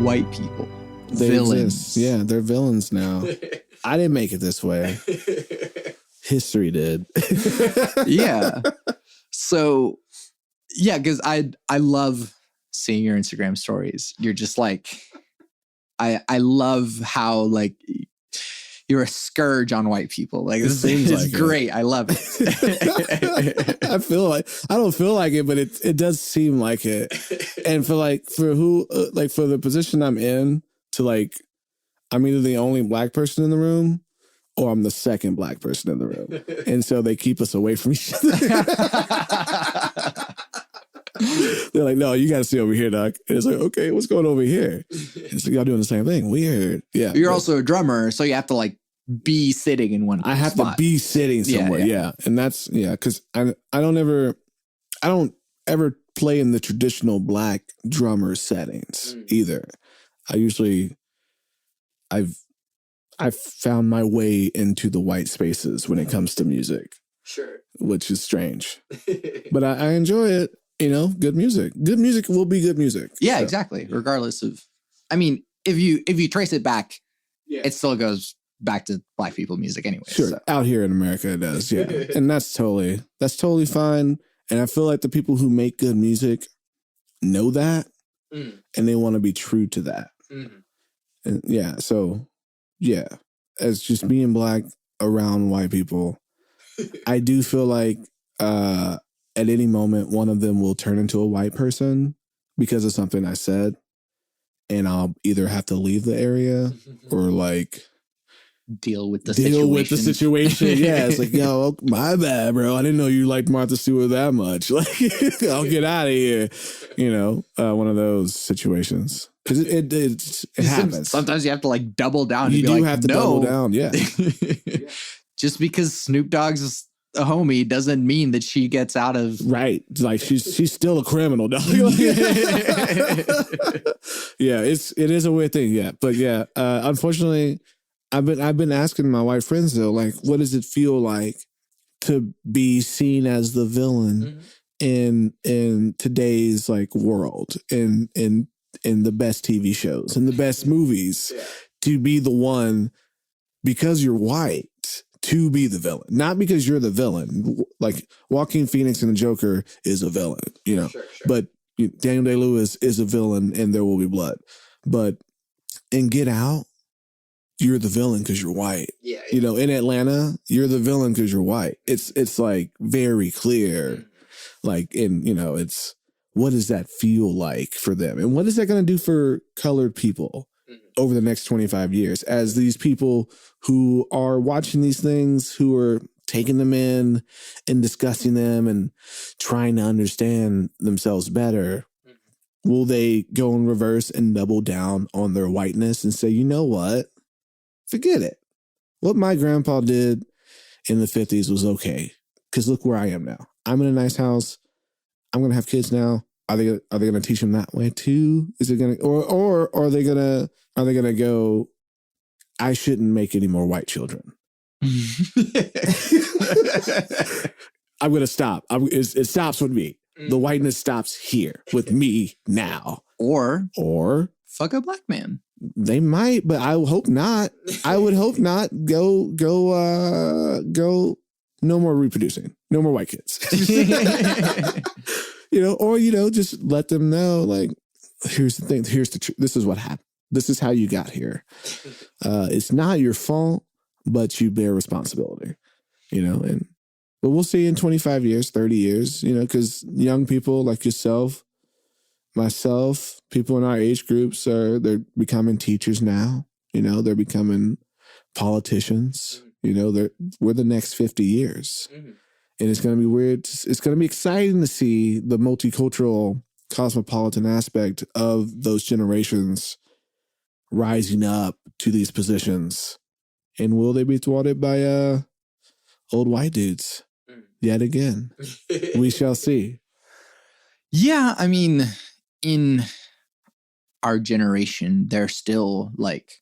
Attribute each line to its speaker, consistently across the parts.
Speaker 1: white people.
Speaker 2: They
Speaker 1: Villains.
Speaker 2: exist. Yeah, they're villains now. I didn't make it this way. History did.
Speaker 1: Yeah. So, yeah, because I love seeing your Instagram stories. You're just like, I love how like you're a scourge on white people. Like this is like great. I love it.
Speaker 2: I don't feel like it, but it does seem like it. And for the position I'm in, to like, I'm either the only black person in the room or I'm the second black person in the room. And so they keep us away from each other. They're like, no, you got to stay over here, Doc. And it's like, okay, what's going over here? It's like, y'all doing the same thing. Weird. Yeah.
Speaker 1: You're also a drummer, so you have to like be sitting in one spot.
Speaker 2: I have to be sitting somewhere. Yeah. And that's, because I don't ever play in the traditional black drummer settings either. I've found my way into the white spaces when it comes to music.
Speaker 1: Sure.
Speaker 2: Which is strange. But I enjoy it. Good music. Good music will be good music.
Speaker 1: Yeah, so. Exactly. Regardless of, I mean, if you trace it back, it still goes back to black people music anyway.
Speaker 2: Sure. So. Out here in America, it does. Yeah. And that's totally fine. And I feel like the people who make good music know that and they want to be true to that. And as just being black around white people, I do feel like at any moment, one of them will turn into a white person because of something I said. And I'll either have to leave the area or like
Speaker 1: deal with the
Speaker 2: situation. Yeah, it's like, yo, my bad, bro. I didn't know you liked Martha Stewart that much. Like, I'll get out of here. One of those situations. Because it happens.
Speaker 1: Sometimes you have to like double down.
Speaker 2: You do have to double down, yeah.
Speaker 1: Just because Snoop Dogg's a homie doesn't mean that she gets out of
Speaker 2: right. Like she's still a criminal, dog. Yeah, it is a weird thing. Yeah, but yeah, unfortunately, I've been asking my white friends though, like, what does it feel like to be seen as the villain in today's like world in the best TV shows and the best movies, to be the one because you're white. To be the villain, not because you're the villain. Like Joaquin Phoenix and the Joker is a villain, Sure. But Daniel Day-Lewis is a villain, and There Will Be Blood. But in Get Out, you're the villain because you're white. Yeah. In Atlanta, you're the villain because you're white. It's like very clear. Like, it's what does that feel like for them, and what is that going to do for colored people over the next 25 years as these people who are watching these things, who are taking them in and discussing them and trying to understand themselves better, will they go in reverse and double down on their whiteness and say, you know what? Forget it. What my grandpa did in the 50s was okay. Because look where I am now. I'm in a nice house. I'm going to have kids now. Are they going to teach them that way too? Is it going to, or are they going to go, I shouldn't make any more white children. I'm going to stop. It stops with me. The whiteness stops here with me now. Or
Speaker 1: fuck a black man.
Speaker 2: They might, but I hope not. I would hope not. Go. No more reproducing. No more white kids. Just let them know, like, here's the thing. Here's the truth. This is what happened. This is how you got here. It's not your fault, but you bear responsibility, but we'll see in 25 years, 30 years, because young people like yourself, myself, people in our age groups they're becoming teachers now, they're becoming politicians, we're the next 50 years. And it's going to be weird. It's going to be exciting to see the multicultural cosmopolitan aspect of those generations rising up to these positions. And will they be thwarted by old white dudes yet again? We shall see.
Speaker 1: Yeah, I mean, in our generation, they're still like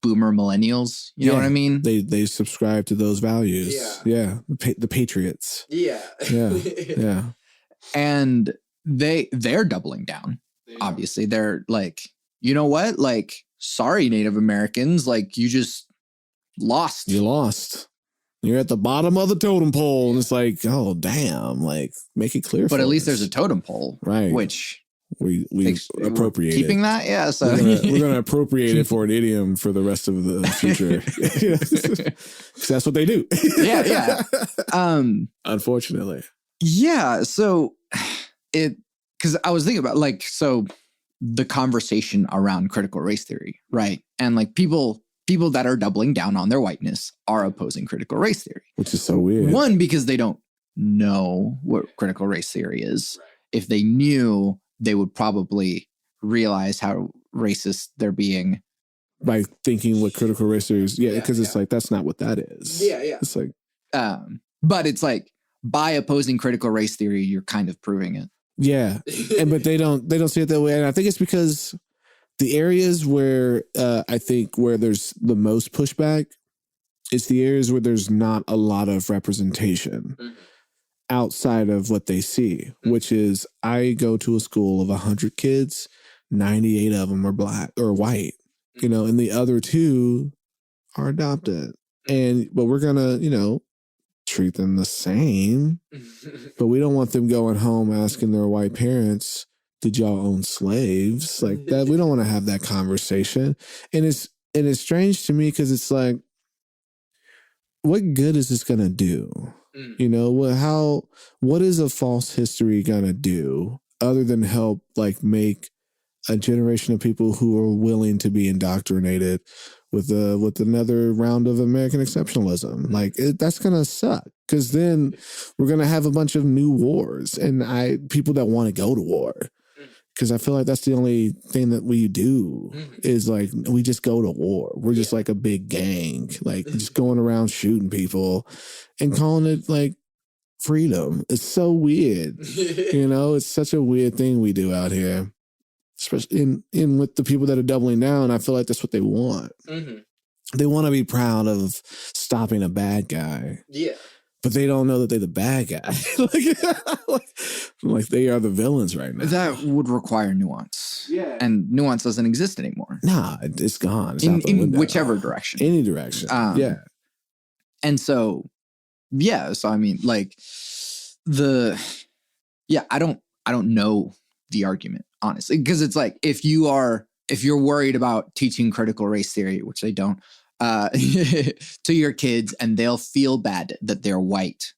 Speaker 1: boomer millennials. You know what I mean?
Speaker 2: They subscribe to those values. Yeah. The patriots.
Speaker 1: Yeah. And they're doubling down. Obviously, they're like, you know what? Like, sorry, Native Americans, like you just lost.
Speaker 2: You lost. You're at the bottom of the totem pole, and it's like, oh damn! Like, make it clear.
Speaker 1: But at least
Speaker 2: us.
Speaker 1: there's a totem pole,
Speaker 2: right?
Speaker 1: Which
Speaker 2: we appropriate
Speaker 1: keeping
Speaker 2: it.
Speaker 1: That, yeah. So
Speaker 2: we're gonna appropriate it for an idiom for the rest of the future. That's what they do.
Speaker 1: yeah.
Speaker 2: Unfortunately,
Speaker 1: yeah. So because I was thinking about like the conversation around critical race theory, right? And like people that are doubling down on their whiteness are opposing critical race theory.
Speaker 2: Which is so weird.
Speaker 1: One, because they don't know what critical race theory is. Right. If they knew, they would probably realize how racist they're being.
Speaker 2: By thinking what critical race theory is. Yeah, because it's like, that's not what that is.
Speaker 1: Yeah.
Speaker 2: It's like...
Speaker 1: but it's like, by opposing critical race theory, you're kind of proving it.
Speaker 2: Yeah. But they don't see it that way. And I think it's because the areas where I think where there's the most pushback, it's the areas where there's not a lot of representation outside of what they see, which is I go to a school of 100 kids, 98 of them are black or white, you know, and the other 2 are adopted. But we're going to, treat them the same, but we don't want them going home asking their white parents, did y'all own slaves? Like that. We don't want to have that conversation. And it's strange to me because it's like, what good is this going to do? What is a false history going to do other than help like make a generation of people who are willing to be indoctrinated with another round of American exceptionalism? Like that's going to suck because then we're going to have a bunch of new wars and people that want to go to war. Because I feel like that's the only thing that we do is like, we just go to war. We're just like a big gang, like just going around shooting people and calling it like freedom. It's so weird. It's such a weird thing we do out here, especially in with the people that are doubling down. I feel like that's what they want. They want to be proud of stopping a bad guy. Yeah. But they don't know that they're the bad guy. like they are the villains right now.
Speaker 1: That would require nuance. Yeah. And nuance doesn't exist anymore.
Speaker 2: Nah, it's gone. It's
Speaker 1: in whichever direction.
Speaker 2: Any direction. Yeah.
Speaker 1: And so, yeah. So, I mean, like I don't know the argument, honestly. Because it's like, if you're worried about teaching critical race theory, which they don't, to your kids, and they'll feel bad that they're white.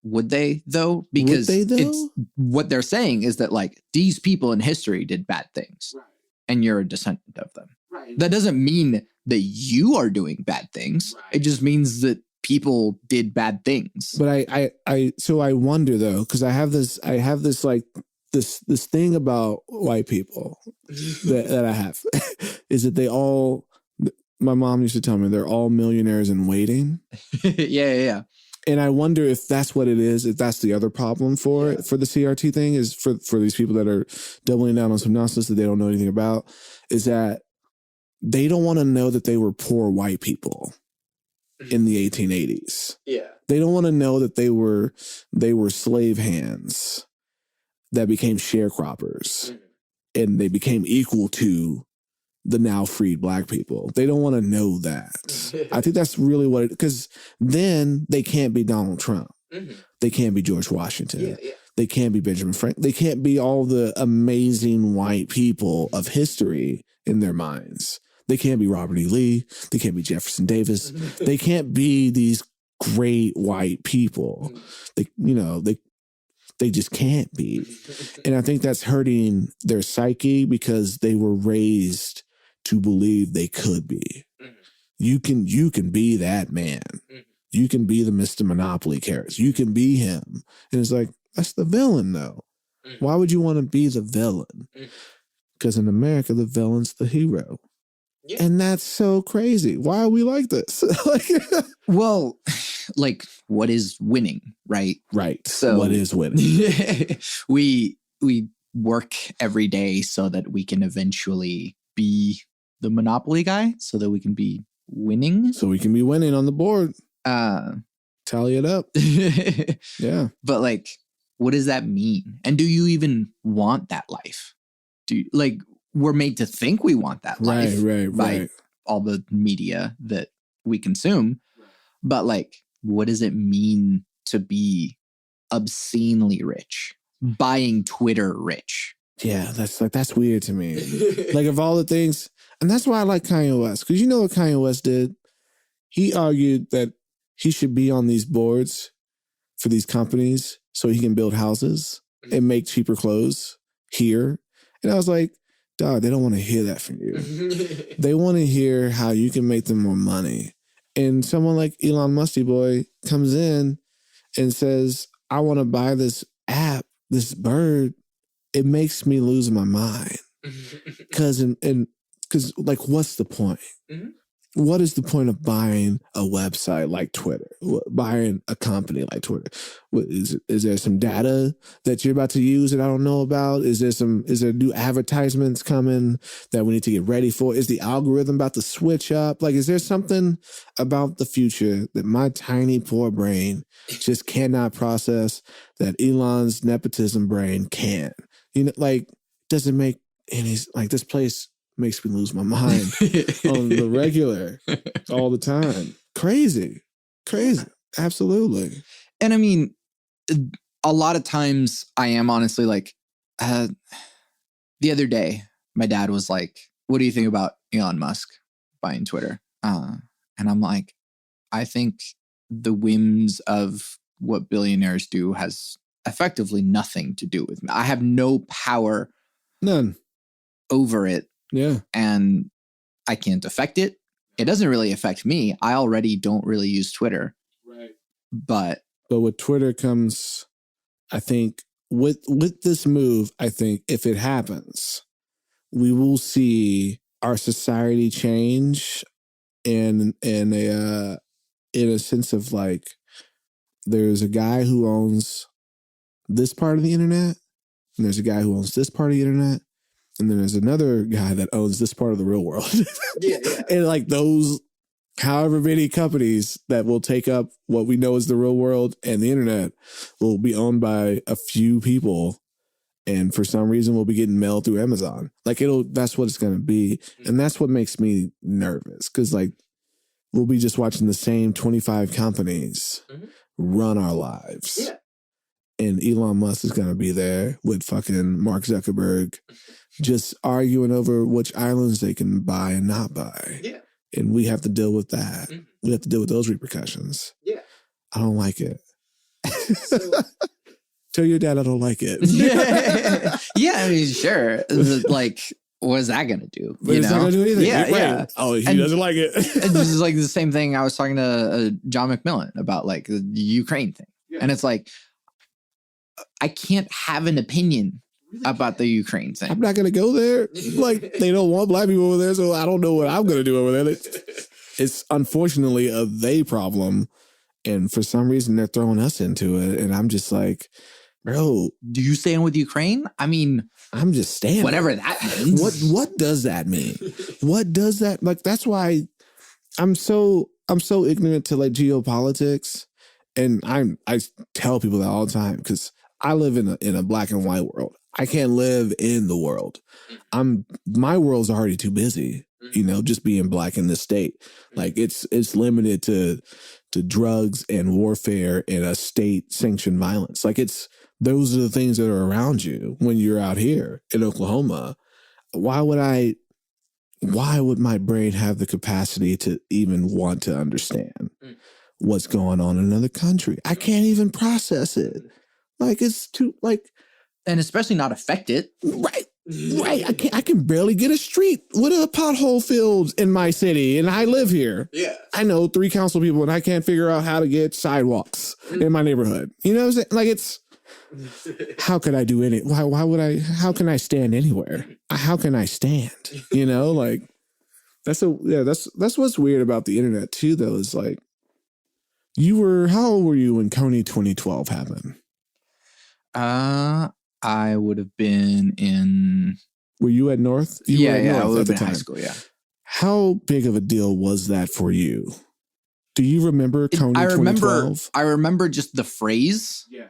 Speaker 1: Would they though? Because it's what they're saying is that like these people in history did bad things, right, and you're a descendant of them. Right. That doesn't mean that you are doing bad things. Right. It just means that people did bad things.
Speaker 2: But I wonder though, because I have this like this thing about white people that I have is that they all. My mom used to tell me they're all millionaires in waiting.
Speaker 1: Yeah.
Speaker 2: And I wonder if that's what it is, if that's the other problem for the CRT thing, is for these people that are doubling down on some nonsense that they don't know anything about, is that they don't want to know that they were poor white people in the 1880s. Yeah. They don't want to know that they were slave hands that became sharecroppers and they became equal to the now freed black people. They don't want to know that. I think that's really what it, because then they can't be Donald Trump. They can't be George Washington. Yeah. They can't be Benjamin Franklin. They can't be all the amazing white people of history in their minds. They can't be Robert E. Lee. They can't be Jefferson Davis. They can't be these great white people. They just can't be. And I think that's hurting their psyche because they were raised to believe they could be. You can be that man. You can be the Mr. Monopoly character. You can be him. And it's like, that's the villain though. Why would you want to be the villain? Because in America, the villain's the hero. Yeah. And that's so crazy. Why are we like this?
Speaker 1: Well, like, what is winning, right?
Speaker 2: Right. So what is winning?
Speaker 1: we work every day so that we can eventually be the Monopoly guy, so that we can be winning.
Speaker 2: So we can be winning on the board. Tally it up. Yeah.
Speaker 1: But like, what does that mean? And do you even want that life? Do you, like, we're made to think we want that life by
Speaker 2: Right.
Speaker 1: all the media that we consume. But like, what does it mean to be obscenely rich, buying Twitter rich?
Speaker 2: Yeah, that's weird to me. Like, of all the things, and that's why I like Kanye West, because you know what Kanye West did? He argued that he should be on these boards for these companies so he can build houses and make cheaper clothes here. And I was like, dog, they don't want to hear that from you. They want to hear how you can make them more money. And someone like Elon Musty Boy comes in and says, I want to buy this app, this bird. It makes me lose my mind. Because like, what's the point? What is the point of buying a website like Twitter? Buying a company like Twitter? Is there some data that you're about to use that I don't know about? Is there new advertisements coming that we need to get ready for? Is the algorithm about to switch up? Like, is there something about the future that my tiny poor brain just cannot process that Elon's nepotism brain can? You know, like, doesn't make any, like, this place makes me lose my mind on the regular all the time. Crazy. Absolutely.
Speaker 1: And I mean, a lot of times I am honestly like, the other day, my dad was like, what do you think about Elon Musk buying Twitter? And I'm like, I think the whims of what billionaires do has effectively nothing to do with me. I have no power.
Speaker 2: None.
Speaker 1: Over it.
Speaker 2: Yeah.
Speaker 1: And I can't affect it. It doesn't really affect me. I already don't really use Twitter.
Speaker 2: Right.
Speaker 1: But
Speaker 2: with Twitter comes, I think, with this move, I think if it happens, we will see our society change in a sense of like, there's a guy who owns this part of the internet, and there's a guy who owns this part of the internet, and then there's another guy that owns this part of the real world. Yeah. And like those, however many companies that will take up what we know as the real world and the internet will be owned by a few people. And for some reason we'll be getting mail through Amazon. Like that's what it's going to be. And that's what makes me nervous. Cause like we'll be just watching the same 25 companies run our lives. Yeah. And Elon Musk is going to be there with fucking Mark Zuckerberg just arguing over which islands they can buy and not buy. Yeah. And we have to deal with that. We have to deal with those repercussions. Yeah. I don't like it. Tell your dad I don't like it.
Speaker 1: Yeah, I mean, sure. Like, what is that going to do?
Speaker 2: But it's not going to do anything.
Speaker 1: Yeah,
Speaker 2: right.
Speaker 1: Yeah.
Speaker 2: Oh, he doesn't like it.
Speaker 1: This is like the same thing I was talking to John McMillan about, like the Ukraine thing. Yeah. And it's like, I can't have an opinion about the Ukraine thing.
Speaker 2: I'm not going to go there. Like, they don't want black people over there, so I don't know what I'm going to do over there. It's unfortunately a they problem. And for some reason, they're throwing us into it. And I'm just like, bro.
Speaker 1: Do you stand with Ukraine? I mean,
Speaker 2: I'm just standing.
Speaker 1: Whatever that means.
Speaker 2: What does that mean? What does that, like, that's why I'm so ignorant to like geopolitics. And I tell people that all the time because I live in a black and white world. I can't live in the world. My world's already too busy, you know, just being black in this state. Like it's limited to drugs and warfare and a state sanctioned violence. Like those are the things that are around you when you're out here in Oklahoma. Why would my brain have the capacity to even want to understand what's going on in another country? I can't even process it. Like it's too like,
Speaker 1: and especially not affect it.
Speaker 2: Right. I can barely get a street with a pothole filled in my city, and I live here. Yeah. I know 3 council people, and I can't figure out how to get sidewalks in my neighborhood. You know what I'm saying? Like it's, how could I do any? Why would I? How can I stand anywhere? How can I stand? You know, like that's what's weird about the internet too. Though is like, how old were you when Coney 2012 happened?
Speaker 1: I would have been in.
Speaker 2: Were you at North?
Speaker 1: Yeah, I would have been in high school. Yeah.
Speaker 2: How big of a deal was that for you? Do you remember Coney 2012?
Speaker 1: I remember just the phrase. Yeah.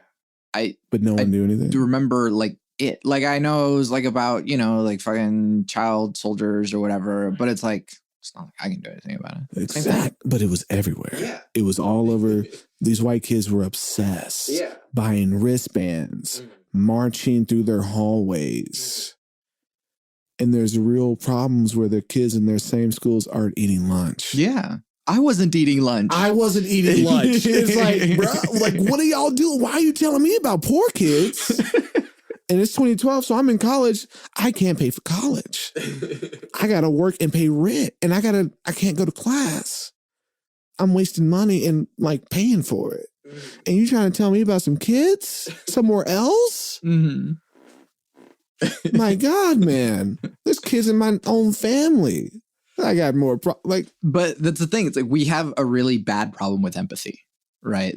Speaker 2: But no one knew anything.
Speaker 1: Do remember like it. Like, I know it was like about, you know, like fucking child soldiers or whatever, but it's like, it's not like I can do anything about it.
Speaker 2: Exactly. But it was everywhere.
Speaker 1: Yeah.
Speaker 2: It was all over. These white kids were obsessed.
Speaker 1: Yeah.
Speaker 2: Buying wristbands, marching through their hallways. And there's real problems where their kids in their same schools aren't eating lunch.
Speaker 1: Yeah. I wasn't eating lunch.
Speaker 2: I wasn't eating lunch. It's like, bro, like, what are y'all doing? Why are you telling me about poor kids? And it's 2012, so I'm in college. I can't pay for college. I gotta work and pay rent, and I can't go to class. I'm wasting money and like paying for it. And you trying to tell me about some kids somewhere else?
Speaker 1: Mm-hmm.
Speaker 2: My God, man, there's kids in my own family. I got more
Speaker 1: but that's the thing. It's like we have a really bad problem with empathy, right?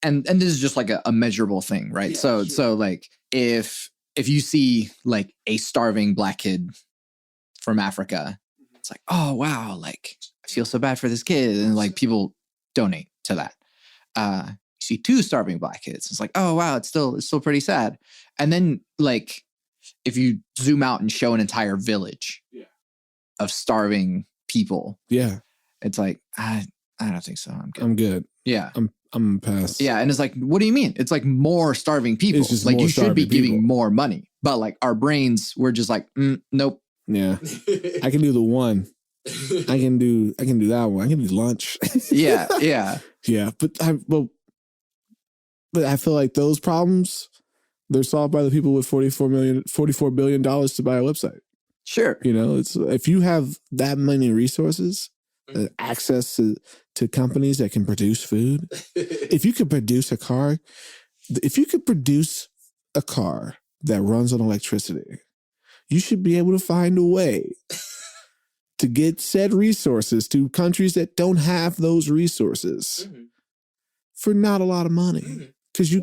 Speaker 1: And this is just like a measurable thing, right? Yeah, so like if you see like a starving Black kid from Africa, it's like, oh wow, like I feel so bad for this kid, and like people donate to that. You see 2 starving Black kids, it's like, oh wow, it's still pretty sad. And then like if you zoom out and show an entire village of starving people, it's like I don't think so. I'm good. Yeah.
Speaker 2: I'm past.
Speaker 1: Yeah. And it's like, what do you mean? It's like more starving people. It's just like you should be giving more money. But like our brains, we're just like, nope.
Speaker 2: Yeah. I can do the one. I can do that one. I can do lunch.
Speaker 1: Yeah. Yeah.
Speaker 2: Yeah. But I feel like those problems, they're solved by the people with $44 billion to buy a website.
Speaker 1: Sure.
Speaker 2: You know, it's if you have that many resources, access to companies that can produce food. If you could produce a car that runs on electricity, you should be able to find a way to get said resources to countries that don't have those resources for not a lot of money. Because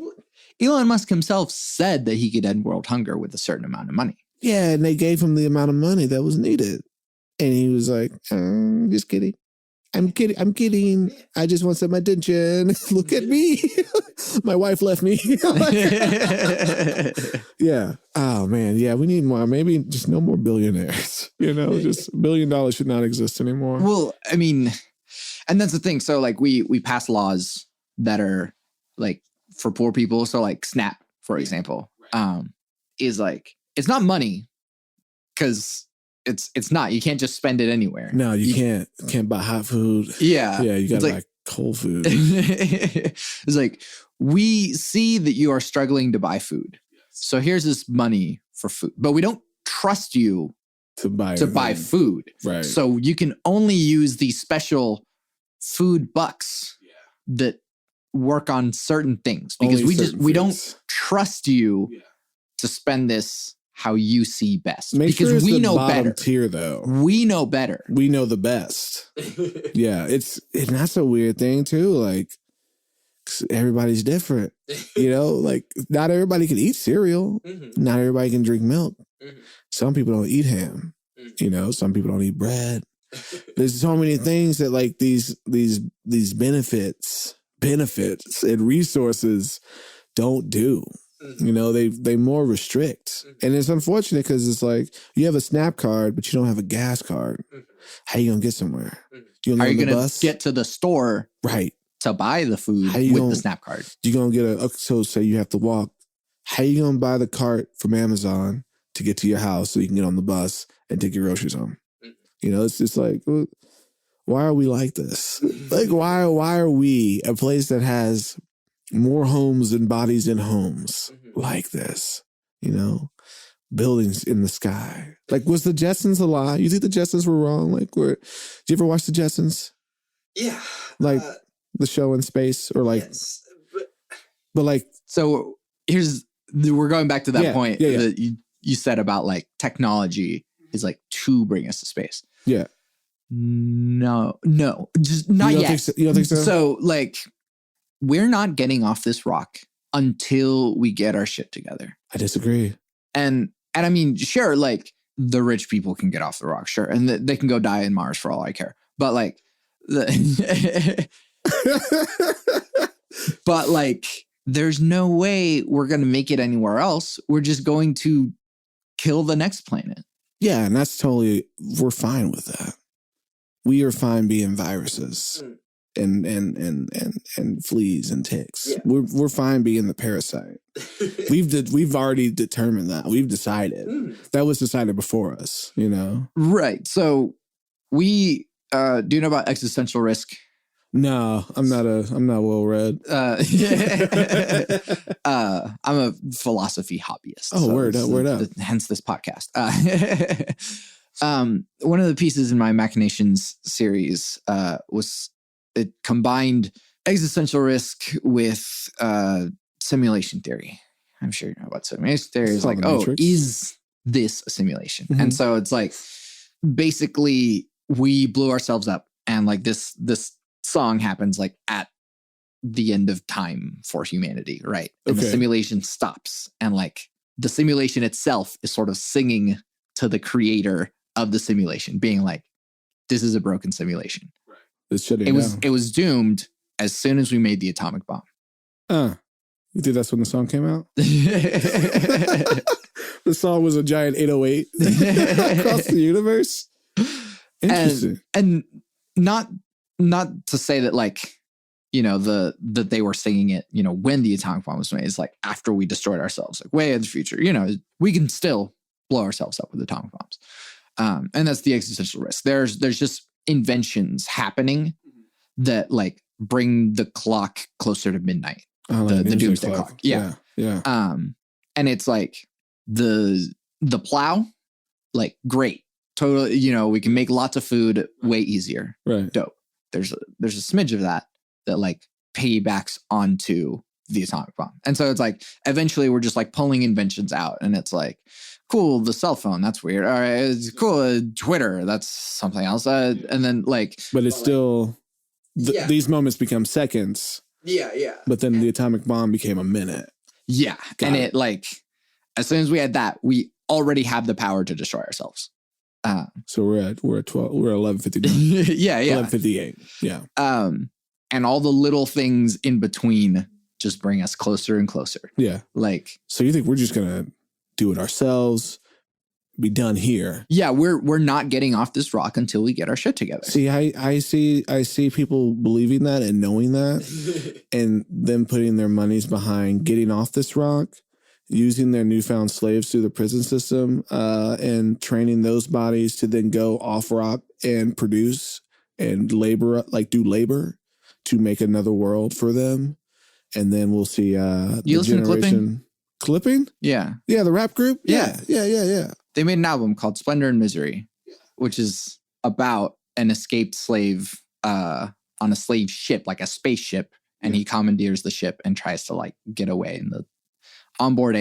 Speaker 1: Elon Musk himself said that he could end world hunger with a certain amount of money.
Speaker 2: Yeah, and they gave him the amount of money that was needed. And he was like, just kidding. I'm kidding. I just want some attention. Look at me. My wife left me. Yeah. Oh, man. Yeah, we need more. Maybe just no more billionaires. You know, just $1 billion should not exist anymore.
Speaker 1: Well, I mean, and that's the thing. So, like, we pass laws that are, like, for poor people. So, like, SNAP, for example, is, like, it's not money because it's not. You can't just spend it anywhere.
Speaker 2: No, you can't buy hot food.
Speaker 1: Yeah.
Speaker 2: Yeah, you got to buy cold food.
Speaker 1: It's like, we see that you are struggling to buy food. So here's this money for food. But we don't trust you to buy food.
Speaker 2: Right.
Speaker 1: So you can only use these special food bucks that work on certain things. Because we don't trust you to spend this how you see best. Because we know better.
Speaker 2: Tier, though.
Speaker 1: We know better.
Speaker 2: We know the best. Yeah, and that's a weird thing too. Like, everybody's different. You know, like not everybody can eat cereal. Not everybody can drink milk. Some people don't eat ham. You know, some people don't eat bread. There's so many things that like these benefits and resources don't do. You know, they more restrict. And it's unfortunate because it's like you have a SNAP card, but you don't have a gas card. How you going to get somewhere?
Speaker 1: How are you going to get to the store to buy the food with the SNAP card?
Speaker 2: You're going to get so say you have to walk. How you going to buy the cart from Amazon to get to your house so you can get on the bus and take your groceries home? You know, it's just like, why are we like this? Like, why are we a place that has more homes than bodies in homes like this? You know, buildings in the sky. Like, was the Jetsons a lie? You think the Jetsons were wrong? Like, did you ever watch the Jetsons?
Speaker 1: Yeah.
Speaker 2: Like the show in space or like, yes, but like,
Speaker 1: so we're going back to that point that you said about like technology is like to bring us to space.
Speaker 2: Yeah.
Speaker 1: No, just not yet.
Speaker 2: You don't think so?
Speaker 1: So like, we're not getting off this rock until we get our shit together.
Speaker 2: I disagree.
Speaker 1: And I mean, sure, like the rich people can get off the rock, sure, and they can go die in Mars for all I care. But like, but like there's no way we're going to make it anywhere else. We're just going to kill the next planet.
Speaker 2: Yeah, and that's totally, we're fine with that. We are fine being viruses and fleas and ticks. Yeah. We're fine being the parasite. We've already determined that. We've decided. That was decided before us, you know?
Speaker 1: Right. So we do you know about existential risk?
Speaker 2: No, I'm not well read.
Speaker 1: I'm a philosophy hobbyist.
Speaker 2: Oh, so word up.
Speaker 1: Hence this podcast. One of the pieces in my Machinations series was it combined existential risk with simulation theory. I'm sure you know about simulation theory. It's like, is this a simulation? Mm-hmm. And so it's like, basically we blew ourselves up, and like this song happens like at the end of time for humanity, right? And the simulation stops, and like the simulation itself is sort of singing to the creator of the simulation, being like, this is a broken simulation.
Speaker 2: Right.
Speaker 1: It was doomed as soon as we made the atomic bomb.
Speaker 2: You think that's when the song came out? The song was a giant 808 across the universe. Interesting.
Speaker 1: And not to say that like, you know, that they were singing it, you know, when the atomic bomb was made. It's like after we destroyed ourselves, like way in the future, you know, we can still blow ourselves up with atomic bombs. And that's the existential risk. There's just inventions happening that like bring the clock closer to midnight. The doomsday clock. Yeah. And it's like the plow, like great. Totally, you know, we can make lots of food way easier.
Speaker 2: Right.
Speaker 1: Dope. There's a smidge of that like piggybacks onto the atomic bomb. And so it's like eventually we're just like pulling inventions out, and it's like, cool, the cell phone, that's weird. All right, it's cool, Twitter, that's something else. And then like,
Speaker 2: but it's still these moments become seconds.
Speaker 1: Yeah.
Speaker 2: But then the atomic bomb became a minute.
Speaker 1: Yeah. And it like, as soon as we had that, we already have the power to destroy ourselves.
Speaker 2: So we're at 12, we're at 11:59.
Speaker 1: Yeah.
Speaker 2: 11:58. Yeah.
Speaker 1: And all the little things in between just bring us closer and closer.
Speaker 2: Yeah.
Speaker 1: Like,
Speaker 2: so you think we're just gonna do it ourselves? Be done here.
Speaker 1: Yeah, we're not getting off this rock until we get our shit together.
Speaker 2: See, I see people believing that and knowing that, and them putting their monies behind getting off this rock, using their newfound slaves through the prison system, and training those bodies to then go off rock and produce and labor, like do labor to make another world for them, and then we'll see.
Speaker 1: You listen to Clipping?
Speaker 2: Clipping?
Speaker 1: Yeah,
Speaker 2: the rap group.
Speaker 1: Yeah.
Speaker 2: They
Speaker 1: made an album called Splendor and Misery, which is about an escaped slave on a slave ship, like a spaceship, and he commandeers the ship and tries to like get away, and the onboard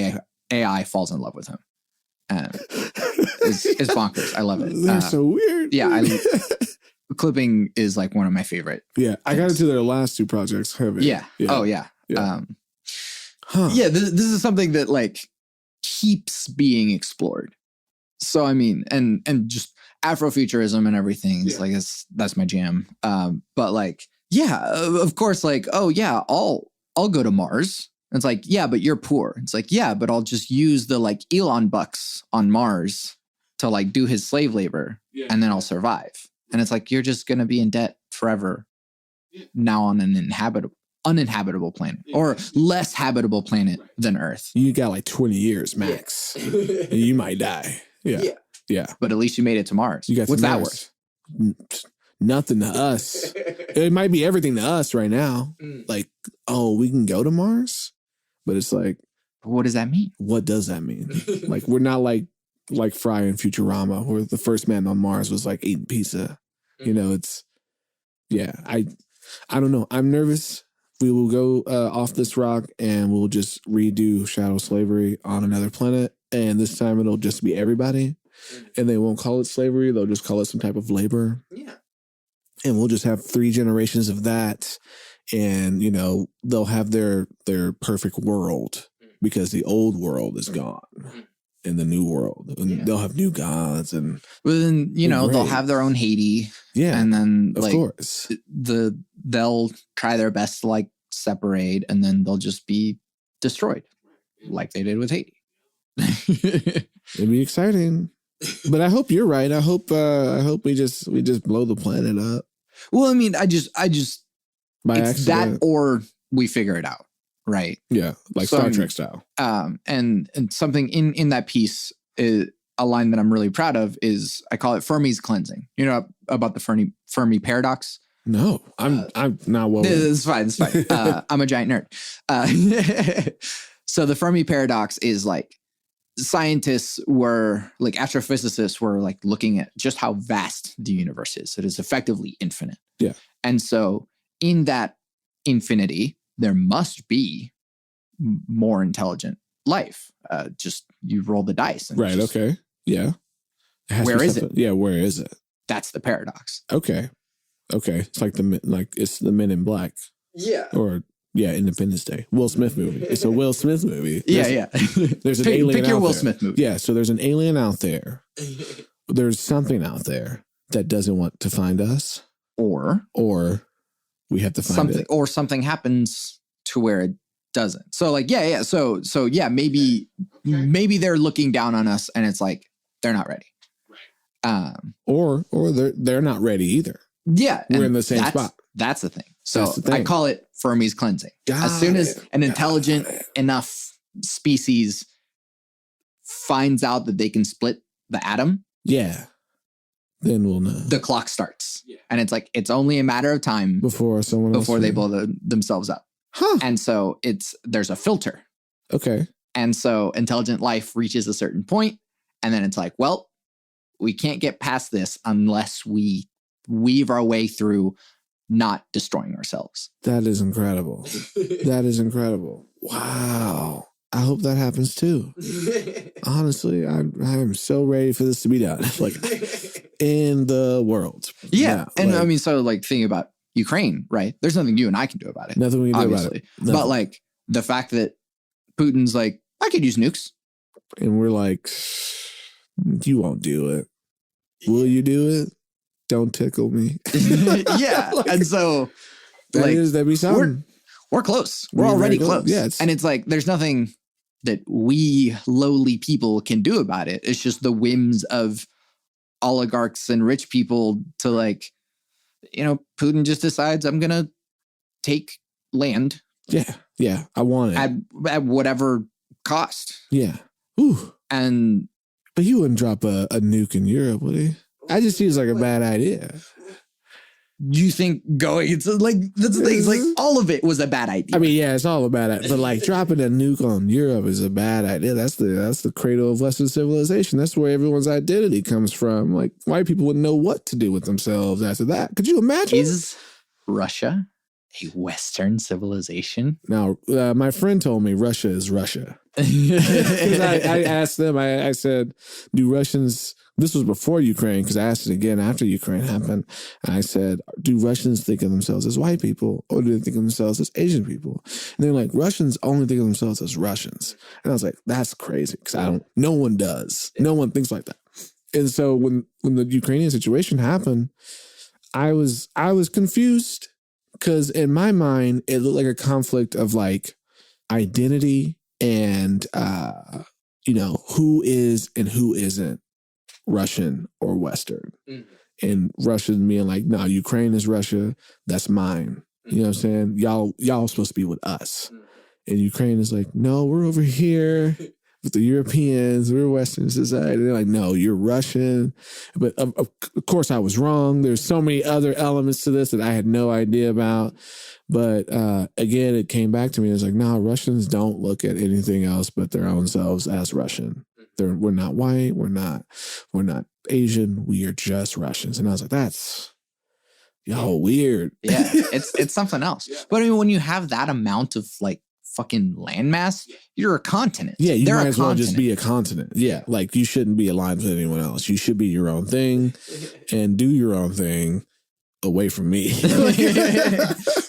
Speaker 1: AI falls in love with him. It's bonkers. I love it.
Speaker 2: They're so weird.
Speaker 1: Yeah, Clipping is like one of my favorite.
Speaker 2: Yeah, I got into their last two projects.
Speaker 1: Yeah. Oh yeah. Yeah, this is something that like keeps being explored. So I mean, and just Afrofuturism and everything is like that's my jam. But like, yeah, of course, like, oh yeah, I'll go to Mars. And it's like, yeah, but you're poor. It's like, yeah, but I'll just use the like Elon bucks on Mars to like do his slave labor, and then I'll survive. And it's like, you're just gonna be in debt forever now on an uninhabitable planet, or less habitable planet than Earth.
Speaker 2: You got like 20 years max. And you might die. Yeah.
Speaker 1: But at least you made it to Mars. What's that worth?
Speaker 2: Nothing to us. It might be everything to us right now. Like, oh, we can go to Mars? But it's like,
Speaker 1: what does that mean?
Speaker 2: What does that mean? Like, we're not like Fry in Futurama, where the first man on Mars was like eating pizza. You know, it's, I don't know. I'm nervous. We will go off this rock and we'll just redo chattel slavery on another planet. And this time it'll just be everybody. And they won't call it slavery. They'll just call it some type of labor. Yeah. And we'll just have 3 generations of that. And, you know, they'll have their perfect world because the old world is gone in the new world. And they'll have new gods. And
Speaker 1: well, then, you know, they'll have their own Haiti.
Speaker 2: Yeah.
Speaker 1: And then,
Speaker 2: of
Speaker 1: like,
Speaker 2: course,
Speaker 1: they'll try their best to, like, separate, and then they'll just be destroyed like they did with Haiti.
Speaker 2: It'd be exciting. But I hope you're right. I hope we just blow the planet up.
Speaker 1: Well, I mean, I just
Speaker 2: By
Speaker 1: it's
Speaker 2: accident.
Speaker 1: that, or we figure it out, right?
Speaker 2: Yeah, like
Speaker 1: So,
Speaker 2: Star Trek style.
Speaker 1: And something in that piece, is a line that I'm really proud of, is I call it Fermi's cleansing. You know about the Fermi paradox?
Speaker 2: No, I'm not well.
Speaker 1: It's fine. It's fine. I'm a giant nerd. So the Fermi paradox is like, scientists were like, astrophysicists were like looking at just how vast the universe is. It is effectively infinite.
Speaker 2: Yeah.
Speaker 1: And so in that infinity, there must be more intelligent life. Just you roll the dice. And
Speaker 2: Right. Okay. Yeah.
Speaker 1: Where is it?
Speaker 2: Yeah. Where is it?
Speaker 1: That's the paradox.
Speaker 2: Okay. It's like it's the Men in Black.
Speaker 1: Yeah.
Speaker 2: Or Independence Day. Will Smith movie. It's a Will Smith movie.
Speaker 1: Yeah.
Speaker 2: There's an alien
Speaker 1: Pick your
Speaker 2: out
Speaker 1: Will
Speaker 2: there.
Speaker 1: Smith movie.
Speaker 2: Yeah. So there's an alien out there. There's something out there that doesn't want to find us,
Speaker 1: Or
Speaker 2: we have to find
Speaker 1: something,
Speaker 2: it.
Speaker 1: or something happens to where it doesn't. So like, yeah. So yeah, maybe they're looking down on us, and it's like they're not ready.
Speaker 2: Or they're not ready either.
Speaker 1: Yeah,
Speaker 2: We're in the same spot.
Speaker 1: That's the thing. So
Speaker 2: That's the thing.
Speaker 1: I call it Fermi's cleansing. As soon as an intelligent enough species finds out that they can split the atom,
Speaker 2: Yeah. Then we'll know.
Speaker 1: the clock starts. And it's like, it's only a matter of time
Speaker 2: Before
Speaker 1: they blow themselves up.
Speaker 2: Huh.
Speaker 1: And so there's a filter.
Speaker 2: Okay.
Speaker 1: And so intelligent life reaches a certain point, and then it's like, well, we can't get past this unless we weave our way through not destroying ourselves.
Speaker 2: That is incredible. That is incredible. Wow. I hope that happens too. Honestly, I am so ready for this to be done. Like, in the world.
Speaker 1: Yeah. And
Speaker 2: like,
Speaker 1: I mean, so like thinking about Ukraine, right? There's nothing you and I can do about it.
Speaker 2: nothing we can do
Speaker 1: obviously.
Speaker 2: about it. Nothing.
Speaker 1: But like the fact that Putin's like, I could use nukes.
Speaker 2: And we're like, you won't do it. Will you do it? Don't tickle me.
Speaker 1: Yeah.
Speaker 2: Like,
Speaker 1: and so like,
Speaker 2: that'd be something.
Speaker 1: we're close. We're already close.
Speaker 2: Yeah.
Speaker 1: And it's like, there's nothing that we lowly people can do about it. It's just the whims of oligarchs and rich people to like, Putin just decides, I'm going to take land.
Speaker 2: Yeah. Yeah. I want it.
Speaker 1: At whatever cost.
Speaker 2: Yeah. Ooh.
Speaker 1: But
Speaker 2: he wouldn't drop a nuke in Europe, would he? I just seems like a bad idea.
Speaker 1: You think it's like, that's the thing. It's like all of it was a bad idea.
Speaker 2: I mean, yeah, it's all a bad idea. But like dropping a nuke on Europe is a bad idea. That's the cradle of Western civilization. That's where everyone's identity comes from. Like white people wouldn't know what to do with themselves after that. Could you imagine?
Speaker 1: Is Russia a Western civilization?
Speaker 2: Now, my friend told me Russia is Russia. I asked them, I said, do Russians, this was before Ukraine, because I asked it again after Ukraine happened. I said, do Russians think of themselves as white people, or do they think of themselves as Asian people? And they're like, Russians only think of themselves as Russians. And I was like, that's crazy, because no one does. No one thinks like that. And so when the Ukrainian situation happened, I was confused, because in my mind, it looked like a conflict of like identity and, who is and who isn't Russian or Western. Mm-hmm. And Russian being like, no, Ukraine is Russia. That's mine. Mm-hmm. You know what I'm saying? Y'all supposed to be with us. Mm-hmm. And Ukraine is like, no, we're over here with the Europeans. We're Western society. They're like, no, you're Russian. But of course I was wrong. There's so many other elements to this that I had no idea about. But again, it came back to me. It's like, no, Russians don't look at anything else but their own selves as Russian. We're not white. We're not Asian. We are just Russians. And I was like, that's weird.
Speaker 1: Yeah, it's something else. Yeah. But I mean, when you have that amount of like fucking landmass, you're a continent.
Speaker 2: Yeah, you might as well just be a continent. Yeah, like you shouldn't be aligned with anyone else. You should be your own thing and do your own thing away from me.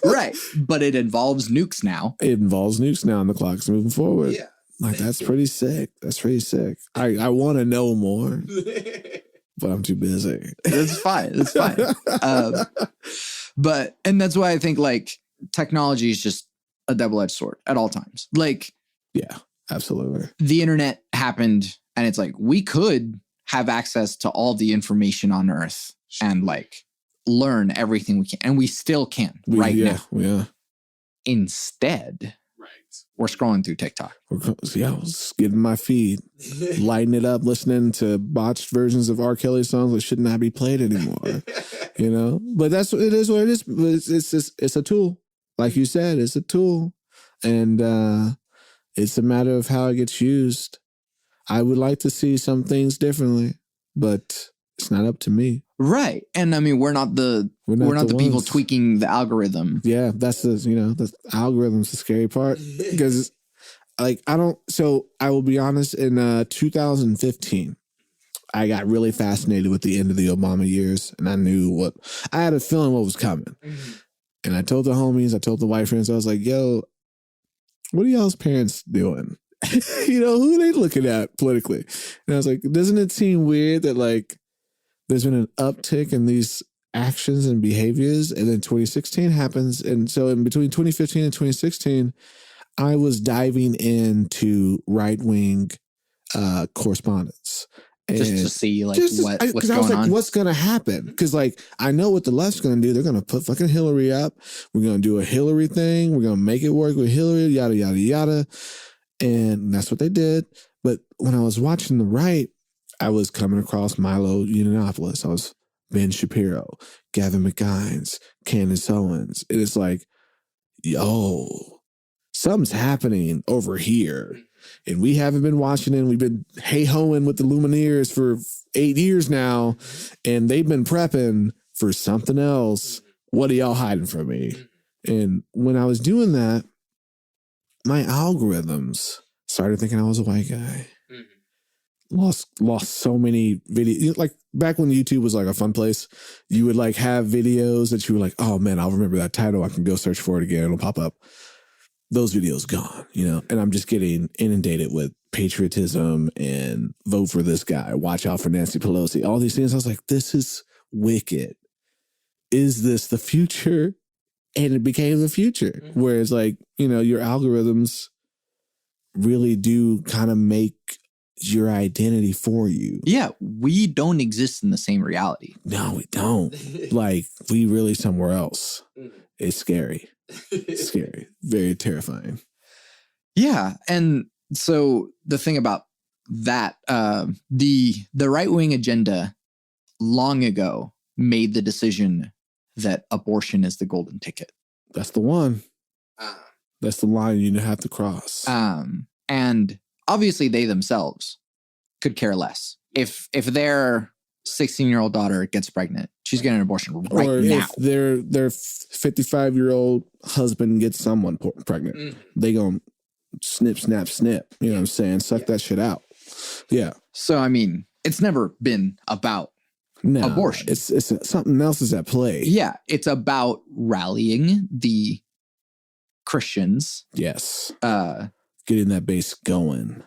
Speaker 1: Right. But it involves nukes now.
Speaker 2: It involves nukes now, and the clock's moving forward. Yeah. Like, that's pretty sick. That's pretty sick. I want to know more, but I'm too busy.
Speaker 1: It's fine. It's fine. And that's why I think like technology is just a double-edged sword at all times. Like,
Speaker 2: Yeah, absolutely.
Speaker 1: the internet happened and it's like, we could have access to all the information on Earth and like learn everything we can. And we still can now.
Speaker 2: Yeah.
Speaker 1: Instead, we're scrolling through TikTok.
Speaker 2: I was getting my feed, lighting it up, listening to botched versions of R. Kelly songs that should not be played anymore. But that's it is what it is. It's a tool, like you said, it's a tool, and it's a matter of how it gets used. I would like to see some things differently, but it's not up to me.
Speaker 1: Right. And I mean, we're not the people tweaking the algorithm.
Speaker 2: Yeah, that's the algorithm's the scary part, because like I will be honest, in 2015 I got really fascinated with the end of the Obama years, and I had a feeling what was coming. Mm-hmm. And I told the homies, I told the white friends, I was like, yo, what are y'all's parents doing? Who are they looking at politically? And I was like, doesn't it seem weird that like there's been an uptick in these actions and behaviors, and then 2016 happens. And so in between 2015 and 2016, I was diving into right-wing correspondence.
Speaker 1: Just to see what's going on.
Speaker 2: What's going to happen? Because like, I know what the left's going to do. They're going to put fucking Hillary up. We're going to do a Hillary thing. We're going to make it work with Hillary, yada, yada, yada. And that's what they did. But when I was watching the right, I was coming across Milo Yiannopoulos. I was Ben Shapiro, Gavin McGines, Candace Owens. And it's like, yo, something's happening over here. And we haven't been watching it. We've been hey-hoing with the Lumineers for 8 years now. And they've been prepping for something else. What are y'all hiding from me? And when I was doing that, my algorithms started thinking I was a white guy. Lost so many videos. Like back when YouTube was like a fun place, you would like have videos that you were like, oh man, I'll remember that title. I can go search for it again. It'll pop up. Those videos gone, and I'm just getting inundated with patriotism and vote for this guy. Watch out for Nancy Pelosi. All these things. I was like, this is wicked. Is this the future? And it became the future. Mm-hmm. Whereas like, your algorithms really do kind of make your identity for you.
Speaker 1: Yeah, we don't exist in the same reality.
Speaker 2: No, we don't. Like, we really somewhere else. It's scary. It's scary. Very terrifying.
Speaker 1: Yeah, and so the thing about that, the right-wing agenda long ago made the decision that abortion is the golden ticket.
Speaker 2: That's the one. That's the line you have to cross.
Speaker 1: And obviously they themselves could care less. If their 16-year-old daughter gets pregnant, she's getting an abortion right
Speaker 2: or
Speaker 1: now.
Speaker 2: If their 55-year-old husband gets someone pregnant, they gonna snip, snap, snip. You know what I'm saying? Suck that shit out. Yeah.
Speaker 1: So, I mean, it's never been about abortion.
Speaker 2: It's something else is at play.
Speaker 1: Yeah. It's about rallying the Christians.
Speaker 2: Yes. Getting that base going.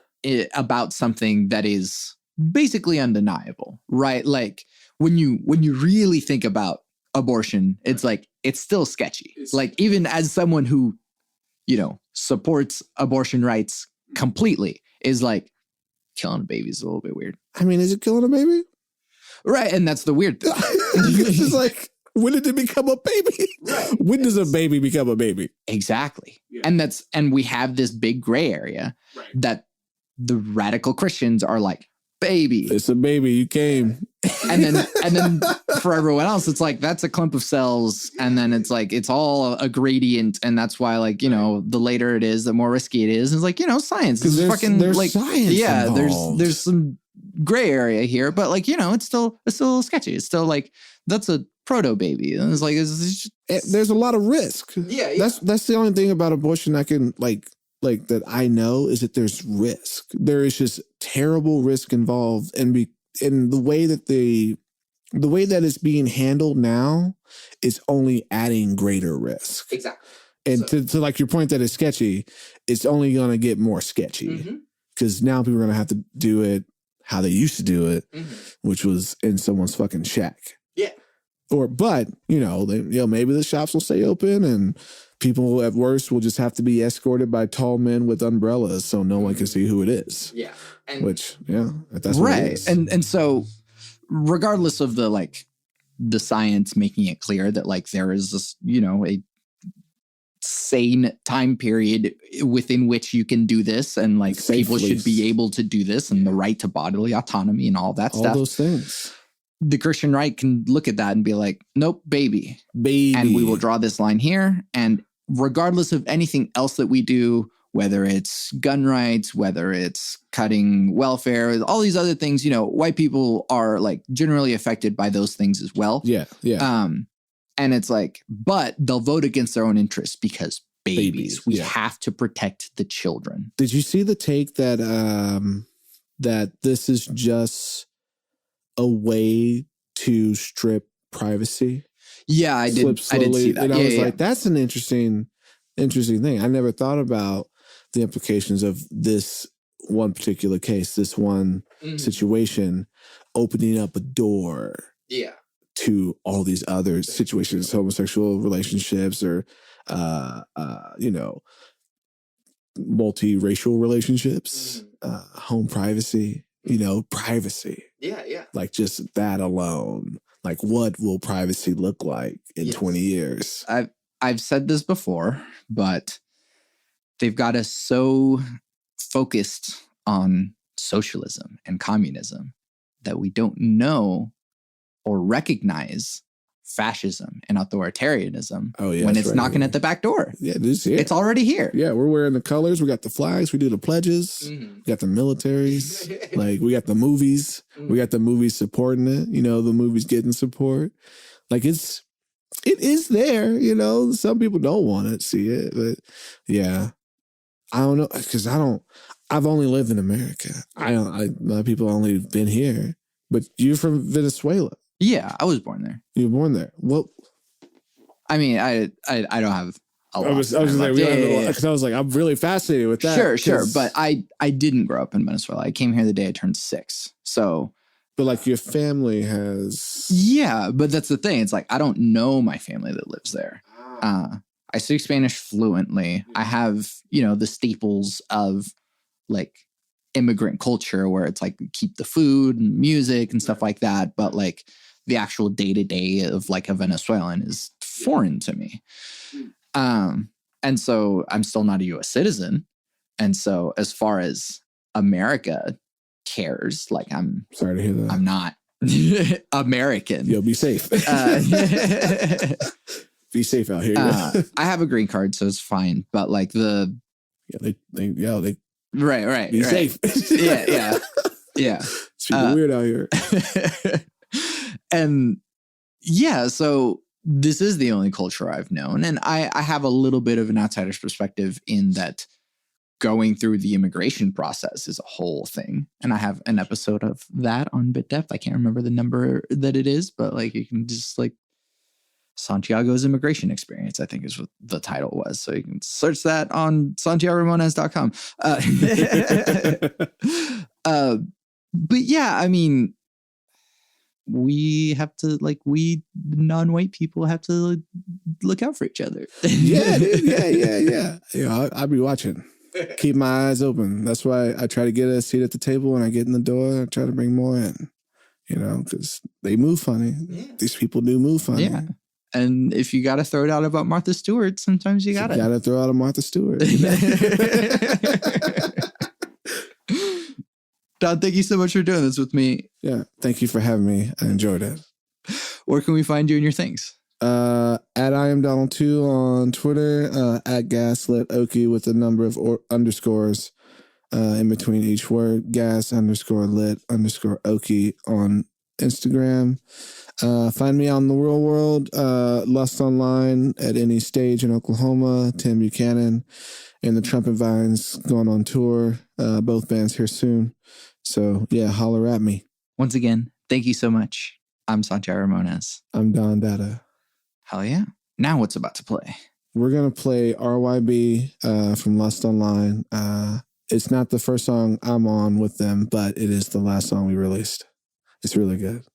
Speaker 1: About something that is basically undeniable, right? Like when you really think about abortion, it's like, it's still sketchy. Like even as someone who, supports abortion rights completely, is like, killing a baby is a little bit weird.
Speaker 2: I mean, is it killing a baby?
Speaker 1: Right. And that's the weird thing.
Speaker 2: It's just like, when did it become a baby? Right. When does a baby become a baby?
Speaker 1: Exactly. Yeah. And we have this big gray area that the radical Christians are like, baby.
Speaker 2: It's a baby. You came.
Speaker 1: And then for everyone else, it's like, that's a clump of cells. And then it's like, it's all a gradient. And that's why, like, the later it is, the more risky it is. And it's like, science is fucking like,
Speaker 2: science
Speaker 1: yeah,
Speaker 2: involved.
Speaker 1: there's some gray area here, but like, it's still sketchy. It's still like, that's a proto baby. And it's like,
Speaker 2: there's a lot of risk.
Speaker 1: Yeah.
Speaker 2: That's the only thing about abortion I can like that I know is that there's risk. There is just terrible risk involved, and the way that it's being handled now is only adding greater risk.
Speaker 1: Exactly.
Speaker 2: And to like your point that it's sketchy, it's only going to get more sketchy because now people are going to have to do it how they used to do it, which was in someone's fucking shack.
Speaker 1: Yeah.
Speaker 2: But maybe the shops will stay open and People at worst will just have to be escorted by tall men with umbrellas so no one can see who it is.
Speaker 1: Yeah.
Speaker 2: Which, that's what it is.
Speaker 1: And so regardless of the science making it clear that there is this, a sane time period within which you can do this, and
Speaker 2: Safely.
Speaker 1: People should be able to do this, and the right to bodily autonomy and all that stuff.
Speaker 2: All those things.
Speaker 1: The Christian right can look at that and be like, nope, baby. And we will draw this line here. And regardless of anything else that we do, whether it's gun rights, whether it's cutting welfare, all these other things, white people are generally affected by those things as well.
Speaker 2: Yeah. Yeah.
Speaker 1: And it's but they'll vote against their own interests because babies. We have to protect the children.
Speaker 2: Did you see the take that that this is just a way to strip privacy?
Speaker 1: Yeah, I did see that.
Speaker 2: And I was like, that's an interesting thing. I never thought about the implications of this one particular case, this one situation, opening up a door.
Speaker 1: Yeah.
Speaker 2: To all these other situations, homosexual relationships or, multiracial relationships, home privacy, privacy.
Speaker 1: Yeah.
Speaker 2: Just that alone. What will privacy look like in 20 years?
Speaker 1: I've said this before, but they've got us so focused on socialism and communism that we don't know or recognize fascism and authoritarianism when it's knocking at the back door.
Speaker 2: Yeah, it's here.
Speaker 1: It's already here.
Speaker 2: Yeah, we're wearing the colors. We got the flags. We do the pledges. We got the militaries. We got the movies. We got the movies supporting it. The movies getting support. It is there. Some people don't want to see it, but yeah, I don't know because I've only lived in America. A lot of people only been here, but you're from Venezuela.
Speaker 1: Yeah, I was born there.
Speaker 2: You were born there. Well,
Speaker 1: I mean, I don't have a lot.
Speaker 2: I was just like, because I was like, I'm really fascinated with that.
Speaker 1: Sure. But I didn't grow up in Venezuela. I came here the day I turned 6. So.
Speaker 2: But your family has.
Speaker 1: Yeah, but that's the thing. It's I don't know my family that lives there. I speak Spanish fluently. I have, the staples of immigrant culture where it's keep the food and music and stuff like that. But the actual day-to-day of a Venezuelan is foreign to me. And so I'm still not a US citizen. And so as far as America cares, I'm
Speaker 2: sorry to hear that.
Speaker 1: I'm not American.
Speaker 2: Yo, be safe. Be safe out here.
Speaker 1: I have a green card, so it's fine. But
Speaker 2: they
Speaker 1: right.
Speaker 2: Be safe.
Speaker 1: Yeah.
Speaker 2: It's super weird out here.
Speaker 1: And yeah, so this is the only culture I've known. And I have a little bit of an outsider's perspective in that going through the immigration process is a whole thing. And I have an episode of that on BitDepth. I can't remember the number that it is, but you can just Santiago's immigration experience, I think is what the title was. So you can search that on SantiagoRamones.com. But yeah, I mean, we have to we non-white people have to look out for each other.
Speaker 2: Yeah, dude. Yeah. I'll be watching. Keep my eyes open. That's why I try to get a seat at the table when I get in the door. I try to bring more in, because they move funny. Yeah. These people do move funny.
Speaker 1: Yeah. And if you got to throw it out about Martha Stewart, sometimes you got to.
Speaker 2: You got to throw out a Martha Stewart.
Speaker 1: Don, thank you so much for doing this with me.
Speaker 2: Yeah, thank you for having me. I enjoyed it.
Speaker 1: Where can we find you and your things?
Speaker 2: At I am Donald 2 on Twitter, at Gaslit Okie with a number of underscores in between each word, gas_lit_Okie on Instagram. Find me on the real world, Lust Online at any stage in Oklahoma, Tim Buchanan and the Trumpet Vines going on tour. Both bands here soon. So yeah, holler at me.
Speaker 1: Once again, thank you so much. I'm Santiago Ramones.
Speaker 2: I'm Don Dada.
Speaker 1: Hell yeah. Now what's about to play?
Speaker 2: We're going to play RYB from Lust Online. It's not the first song I'm on with them, but it is the last song we released. It's really good.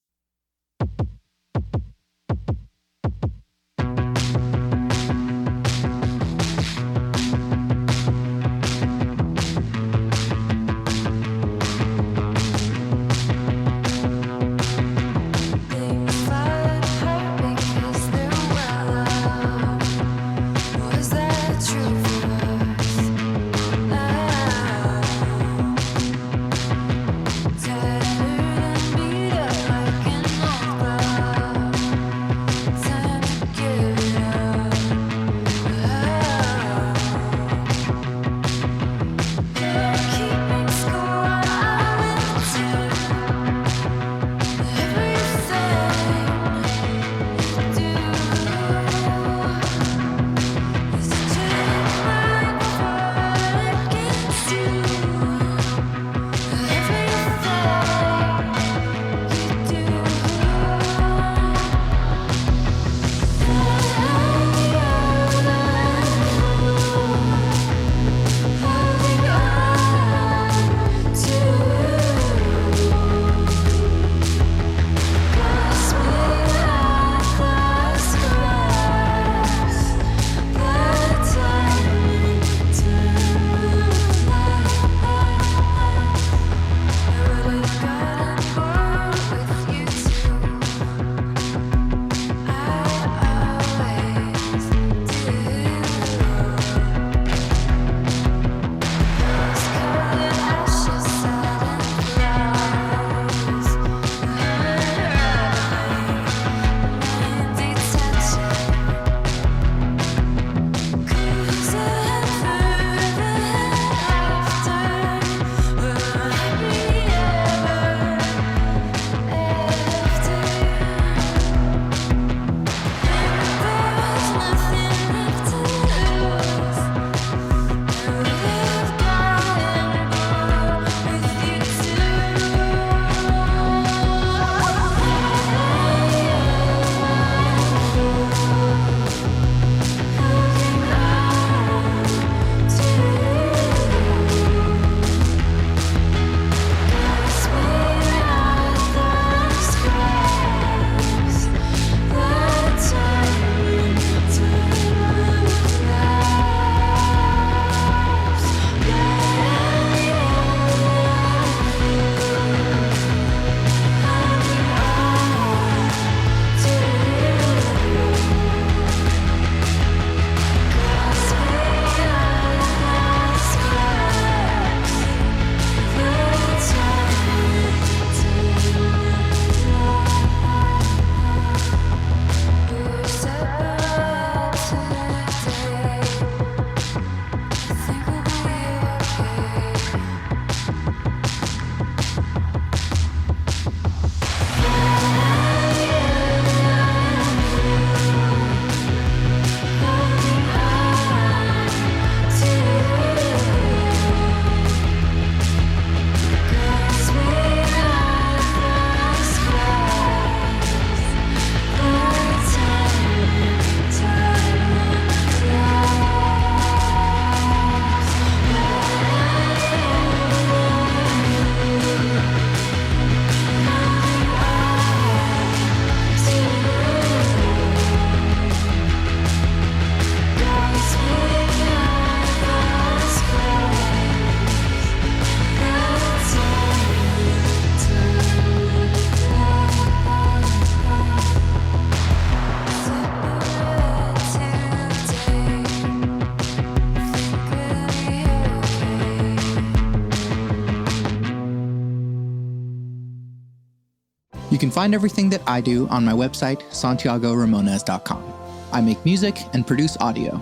Speaker 1: You can find everything that I do on my website, SantiagoRamones.com. I make music and produce audio.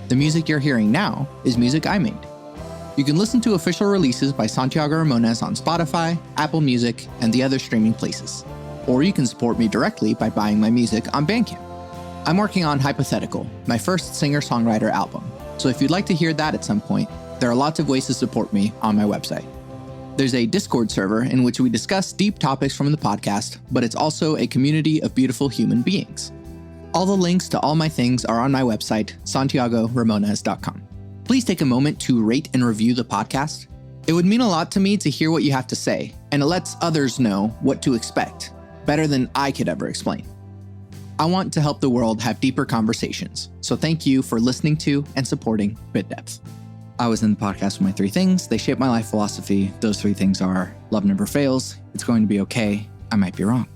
Speaker 1: The music you're hearing now is music I made. You can listen to official releases by Santiago Ramones on Spotify, Apple Music, and the other streaming places. Or you can support me directly by buying my music on Bandcamp. I'm working on Hypothetical, my first singer-songwriter album. So if you'd like to hear that at some point, there are lots of ways to support me on my website. There's a Discord server in which we discuss deep topics from the podcast, but it's also a community of beautiful human beings. All the links to all my things are on my website, SantiagoRamones.com. Please take a moment to rate and review the podcast. It would mean a lot to me to hear what you have to say, and it lets others know what to expect, better than I could ever explain. I want to help the world have deeper conversations, so thank you for listening to and supporting Bit Depth. I was in the podcast with my 3 things. They shape my life philosophy. Those 3 things are: love never fails, it's going to be okay, I might be wrong.